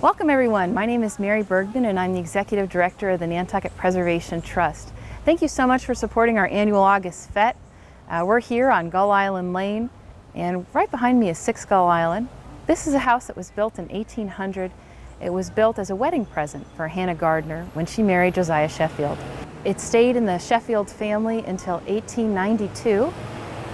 Welcome everyone. My name is Mary Bergman and I'm the Executive Director of the Nantucket Preservation Trust. Thank you so much for supporting our annual August Fête. We're here on Gull Island Lane, and right behind me is 6 Gull Island. This is a house that was built in 1800. It was built as a wedding present for Hannah Gardner when she married Josiah Sheffield. It stayed in the Sheffield family until 1892,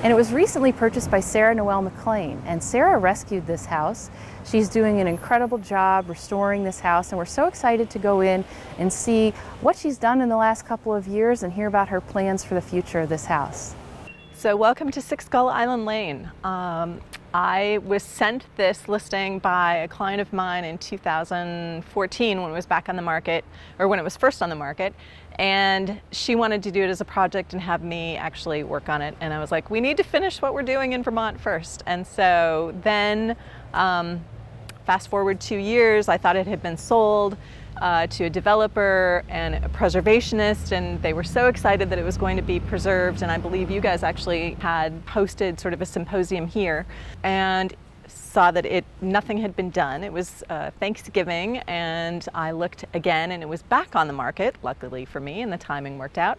and it was recently purchased by Noelle McLane. And Sarah rescued this house. She's doing an incredible job restoring this house, and we're so excited to go in and see what she's done in the last couple of years and hear about her plans for the future of this house. So welcome to 6 Gull Island Lane. I was sent this listing by a client of mine in 2014 when it was back on the market, or when it was first on the market, and she wanted to do it as a project and have me actually work on it. And I was like, we need to finish what we're doing in Vermont first. And so then, fast forward 2 years, I thought it had been sold to a developer and a preservationist, and they were so excited that it was going to be preserved. And I believe you guys actually had hosted sort of a symposium here and saw that nothing had been done. It was Thanksgiving, and I looked again and it was back on the market, luckily for me, and the timing worked out.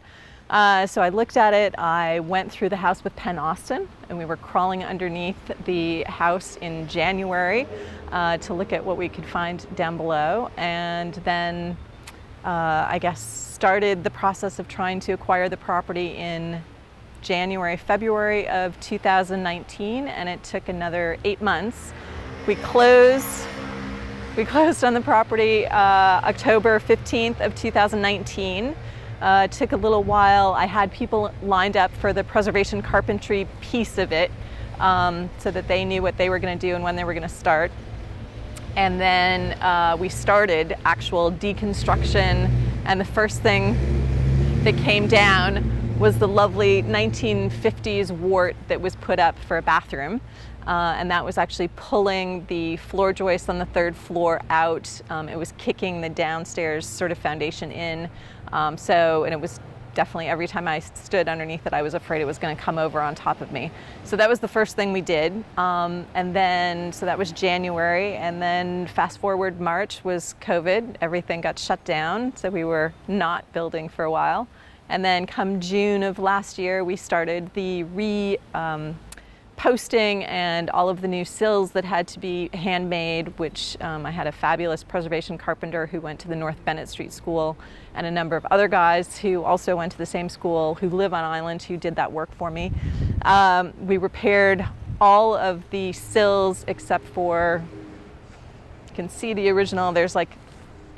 So I looked at it. I went through the house with Penn Austin, and we were crawling underneath the house in January to look at what we could find down below, and then I guess started the process of trying to acquire the property in January, February of 2019, and it took another 8 months. We closed on the property October 15th of 2019. It took a little while. I had people lined up for the preservation carpentry piece of it so that they knew what they were going to do and when they were going to start. And then we started actual deconstruction, and the first thing that came down was the lovely 1950s wart that was put up for a bathroom. And that was actually pulling the floor joist on the 3rd floor out. It was kicking the downstairs sort of foundation in. And it was definitely, every time I stood underneath it, I was afraid it was going to come over on top of me. So that was the first thing we did. And then, so that was January. And then fast forward, March was COVID. Everything got shut down. So we were not building for a while. And then come June of last year, we started the posting and all of the new sills that had to be handmade, which I had a fabulous preservation carpenter who went to the North Bennett Street School, and a number of other guys who also went to the same school who live on island who did that work for me. We repaired all of the sills except for, you can see the original, there's like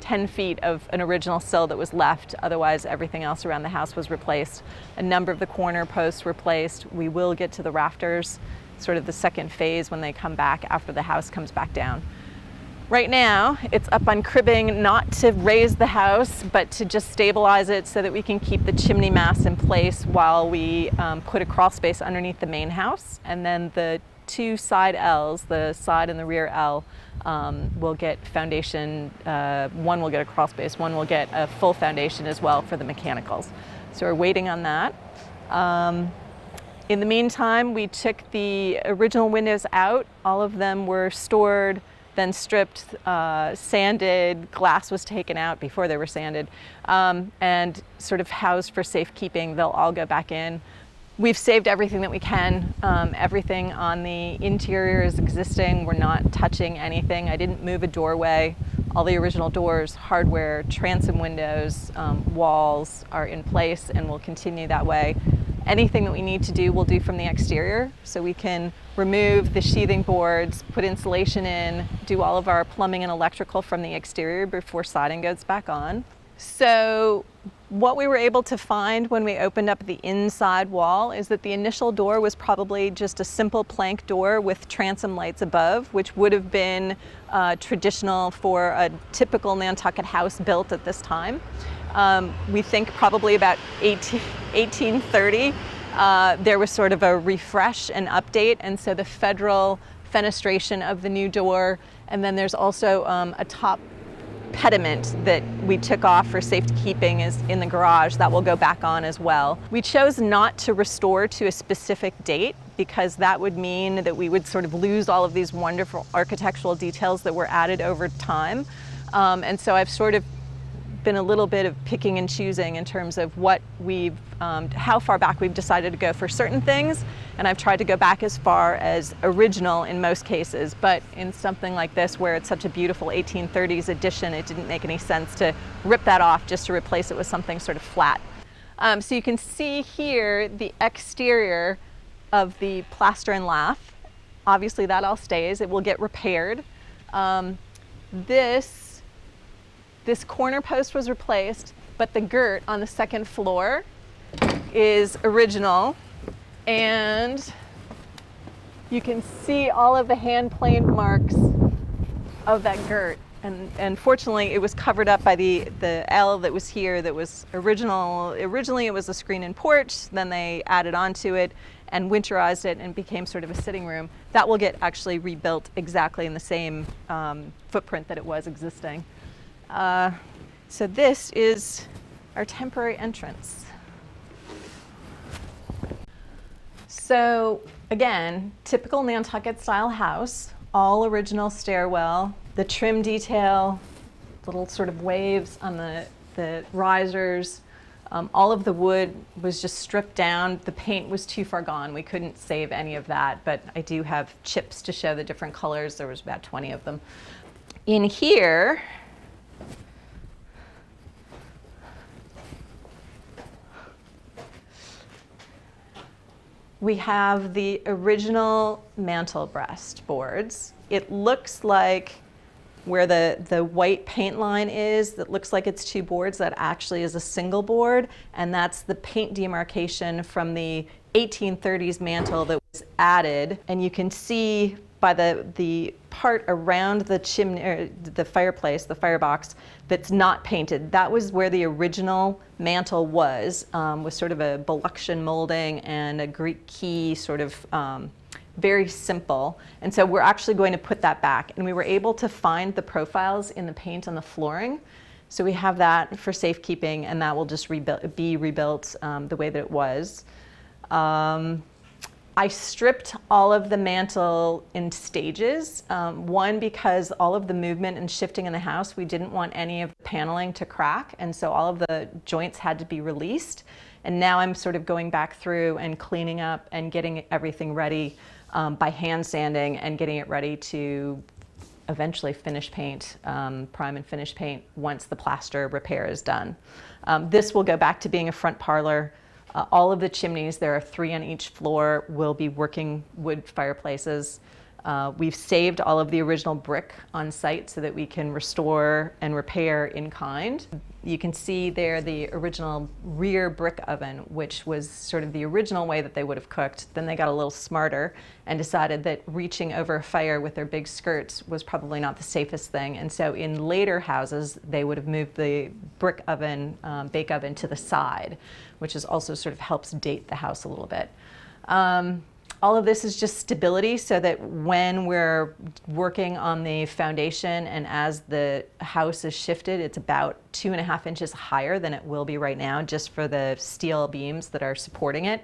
10 feet of an original sill that was left. Otherwise, everything else around the house was replaced. A number of the corner posts replaced. We will get to the rafters, sort of the second phase when they come back after the house comes back down. Right now, it's up on cribbing, not to raise the house, but to just stabilize it so that we can keep the chimney mast in place while we put a crawl space underneath the main house. And then the 2 side L's, the side and the rear L, will get foundation. One will get a crawl space, one will get a full foundation as well for the mechanicals. So we're waiting on that. In the meantime, we took the original windows out. All of them were stored, then stripped, sanded, glass was taken out before they were sanded, and sort of housed for safekeeping. They'll all go back in. We've saved everything that we can. Everything on the interior is existing. We're not touching anything. I didn't move a doorway. All the original doors, hardware, transom windows, walls are in place and will continue that way. Anything that we need to do, we'll do from the exterior. So we can remove the sheathing boards, put insulation in, do all of our plumbing and electrical from the exterior before siding goes back on. So what we were able to find when we opened up the inside wall is that the initial door was probably just a simple plank door with transom lights above, which would have been traditional for a typical Nantucket house built at this time. We think probably about 1830, there was sort of a refresh and update, and so the federal fenestration of the new door, and then there's also a top pediment that we took off for safekeeping is in the garage. That will go back on as well. We chose not to restore to a specific date because that would mean that we would sort of lose all of these wonderful architectural details that were added over time. And so I've sort of been a little bit of picking and choosing in terms of what we've, how far back we've decided to go for certain things. And I've tried to go back as far as original in most cases, but in something like this where it's such a beautiful 1830s addition, it didn't make any sense to rip that off just to replace it with something sort of flat. So you can see here the exterior of the plaster and lath. Obviously that all stays, it will get repaired. This corner post was replaced, but the girt on the second floor is original. And you can see all of the hand-planed marks of that girt. And fortunately, it was covered up by the L that was here that was original. Originally, it was a screen and porch. Then they added onto it and winterized it and became sort of a sitting room. That will get actually rebuilt exactly in the same footprint that it was existing. So this is our temporary entrance. So again, typical Nantucket style house, all original stairwell, the trim detail, little sort of waves on the risers. All of the wood was just stripped down. The paint was too far gone. We couldn't save any of that, but I do have chips to show the different colors. There was about 20 of them. In here, we have the original mantel breast boards. It looks like where the white paint line is, that looks like it's two boards, that actually is a single board, and that's the paint demarcation from the 1830s mantel that was added. And you can see by the part around the chimney, or the fireplace, the firebox, that's not painted. That was where the original mantel was sort of a Biloxian molding and a Greek key, sort of very simple. And so we're actually going to put that back. And we were able to find the profiles in the paint on the flooring. So we have that for safekeeping, and that will just be rebuilt the way that it was. I stripped all of the mantel in stages. One, because all of the movement and shifting in the house, we didn't want any of the paneling to crack, and so all of the joints had to be released. And now I'm sort of going back through and cleaning up and getting everything ready by hand sanding and getting it ready to eventually finish paint, prime and finish paint once the plaster repair is done. This will go back to being a front parlor. All of the chimneys, there are 3 on each floor, will be working wood fireplaces. We've saved all of the original brick on site so that we can restore and repair in kind. You can see there the original rear brick oven, which was sort of the original way that they would have cooked. Then they got a little smarter and decided that reaching over a fire with their big skirts was probably not the safest thing. And so in later houses, they would have moved the brick oven, bake oven to the side, which is also sort of helps date the house a little bit. All of this is just stability so that when we're working on the foundation and as the house is shifted, it's about 2.5 inches higher than it will be right now, just for the steel beams that are supporting it.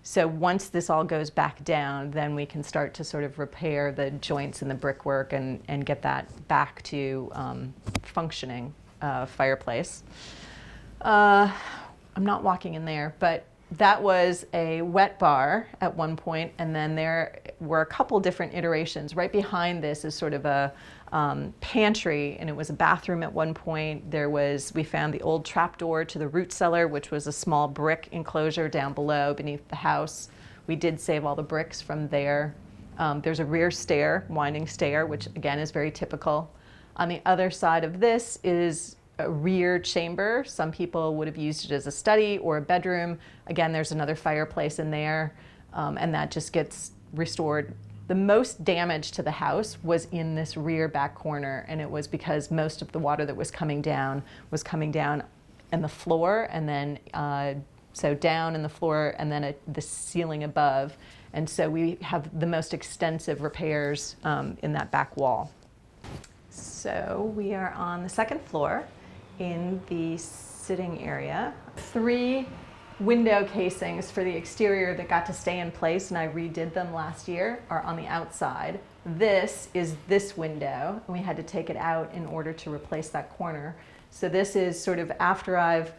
So once this all goes back down, then we can start to sort of repair the joints in the brickwork and get that back to functioning fireplace. I'm not walking in there, but that was a wet bar at one point, and then there were a couple different iterations. Right behind this is sort of a pantry, and it was a bathroom at one point. We found the old trapdoor to the root cellar, which was a small brick enclosure down below beneath the house. We did save all the bricks from there. There's a rear stair, winding stair, which again is very typical. On the other side of this is a rear chamber. Some people would have used it as a study or a bedroom. Again, there's another fireplace in there, and that just gets restored. The most damage to the house was in this rear back corner, and it was because most of the water that was coming down in the floor, and then so down in the floor, and then the ceiling above. And so we have the most extensive repairs in that back wall. So we are on the second floor in the sitting area. 3 window casings for the exterior that got to stay in place, and I redid them last year, are on the outside. This is this window, and we had to take it out in order to replace that corner. So this is sort of after I've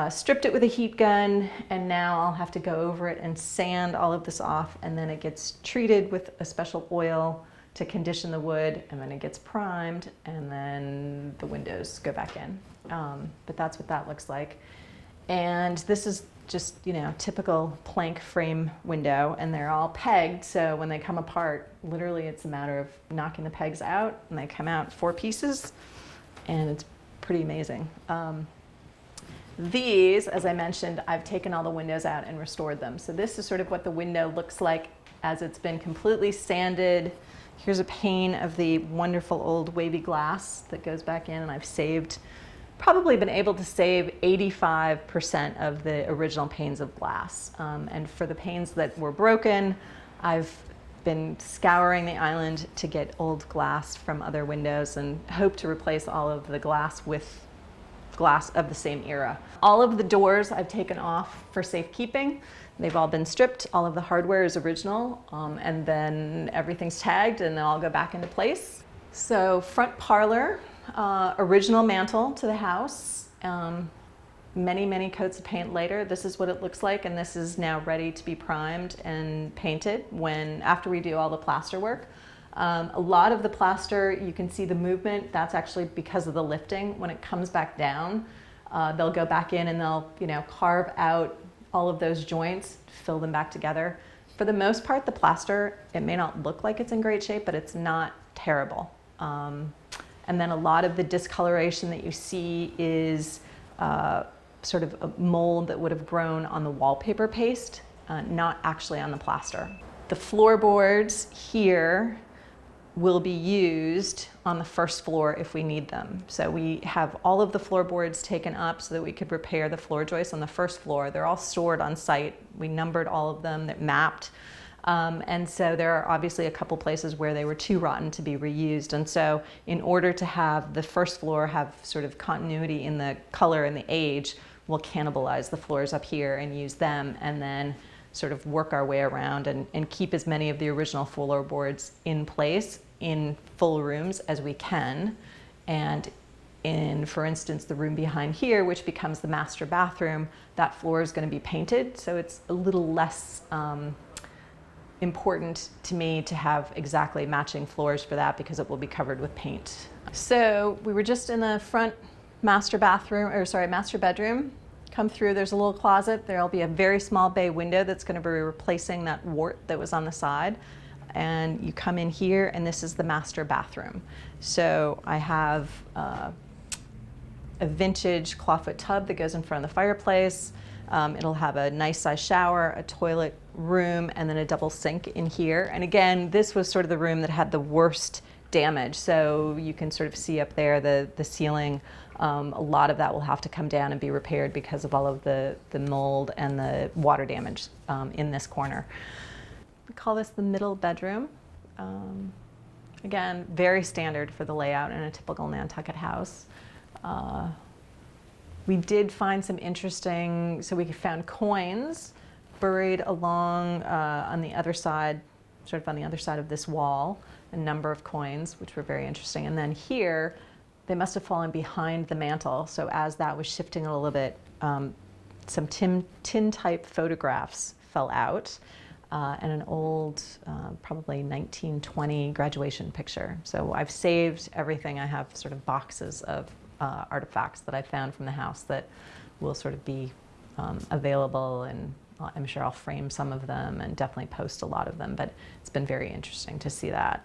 stripped it with a heat gun, and now I'll have to go over it and sand all of this off, and then it gets treated with a special oil to condition the wood, and then it gets primed, and then the windows go back in. But that's what that looks like. And this is just, you know, typical plank frame window, and they're all pegged, so when they come apart, literally it's a matter of knocking the pegs out, and they come out 4 pieces, and it's pretty amazing. These, as I mentioned, I've taken all the windows out and restored them. So this is sort of what the window looks like as it's been completely sanded. Here's a pane of the wonderful old wavy glass that goes back in, and I've probably been able to save 85% of the original panes of glass. And for the panes that were broken, I've been scouring the island to get old glass from other windows and hope to replace all of the glass with glass of the same era. All of the doors I've taken off for safekeeping. They've all been stripped. All of the hardware is original, and then everything's tagged, and they'll all go back into place. So front parlor, original mantle to the house. Many, many coats of paint later. This is what it looks like, and this is now ready to be primed and painted after we do all the plaster work. A lot of the plaster, you can see the movement. That's actually because of the lifting. When it comes back down, they'll go back in and they'll, you know, carve out all of those joints, fill them back together. For the most part, the plaster, it may not look like it's in great shape, but it's not terrible. And then a lot of the discoloration that you see is sort of a mold that would have grown on the wallpaper paste, not actually on the plaster. The floorboards here will be used on the first floor if we need them. So we have all of the floorboards taken up so that we could repair the floor joists on the first floor. They're all stored on site. We numbered all of them, they're mapped. And so there are obviously a couple places where they were too rotten to be reused. And so in order to have the first floor have sort of continuity in the color and the age, we'll cannibalize the floors up here and use them, and then sort of work our way around and keep as many of the original floorboards in place in full rooms as we can. And in, for instance, the room behind here, which becomes the master bathroom, that floor is going to be painted, so it's a little less important to me to have exactly matching floors for that because it will be covered with paint. So we were just in the front master bedroom. Come through, there's a little closet. There'll be a very small bay window that's going to be replacing that wart that was on the side. And you come in here, and this is the master bathroom. So I have a vintage clawfoot tub that goes in front of the fireplace. It'll have a nice size shower, a toilet room, and then a double sink in here. And again, this was sort of the room that had the worst damage. So you can sort of see up there the ceiling. A lot of that will have to come down and be repaired because of all of the mold and the water damage in this corner. We call this the middle bedroom. Again, very standard for the layout in a typical Nantucket house. We did find some interesting, so we found coins buried along on the other side, sort of on the other side of this wall, a number of coins, which were very interesting. And then here, they must have fallen behind the mantle. So as that was shifting a little bit, some tin type photographs fell out and an old, probably 1920 graduation picture. So I've saved everything. I have sort of boxes of artifacts that I found from the house that will sort of be available, and I'm sure I'll frame some of them and definitely post a lot of them, but it's been very interesting to see that.